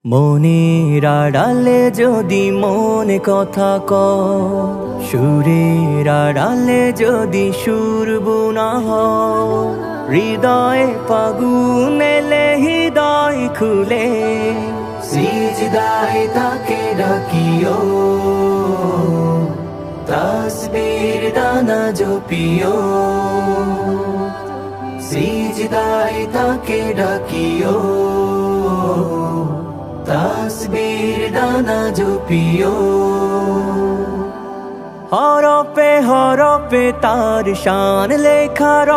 মনের আড়ালে যদি মনে কথা সুরের আড়ালে যদি সুর বোনা হৃদয়ে ফাগুন এলে হৃদয় খুলে সিজদায় তাকে ডাকিও তাসবীর দানা জপিও সিজদায় তাকে ডাকিও তাসবীর দানা জপিও হরপে হরপে তার শান লেখার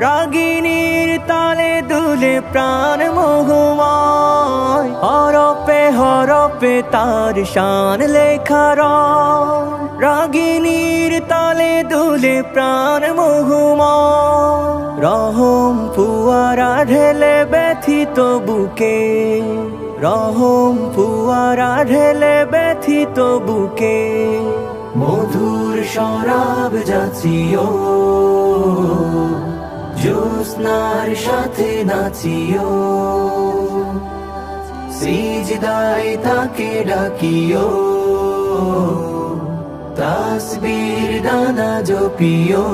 রাগিনীর তালে দুলে প্রাণ মোহময় হরপে হরপে তার শান লেখার রাগিনীর তালে দুলে প্রাণ মোহময় রহম ফুয়ারা ঢেলে ব্যথিত বুকে রহম ফুয়ারা ঢেলে ব্যথিত বুকে মধুর শরাব যাচিও জ্যোৎস্নার সাথে নাচিও সিজদায় তাকে ডাকিও তাসবীর দানা জপিও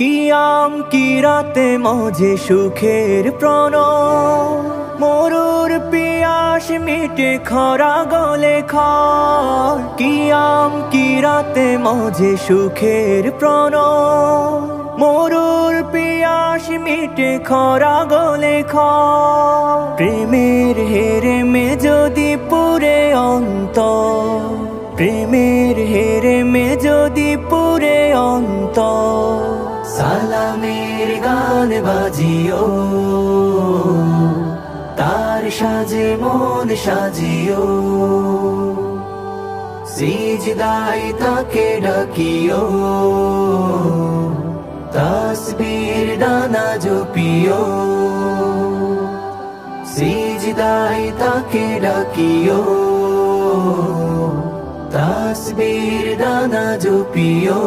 কিয়াম কিরাতে মজে সুখের প্রণয় মরুর পিয়াস মিটে খরা গলে খায় কিয়াম কিরাতে মজে সুখের প্রণয় মরুর পিয়াস মিটে খরা গলে খায় প্রেমের হেরেমে যদি পুরে অন্তর প্রেমের হেরেমে যদি পুরে অন্তর সালামের গান বাজিও তার সাজে মন সাজিও সিজদায় তাকে ডাকিও তাসবীর দানা জপিও সিজদায় তাকে ডাকিও তাসবীর দানা জপিও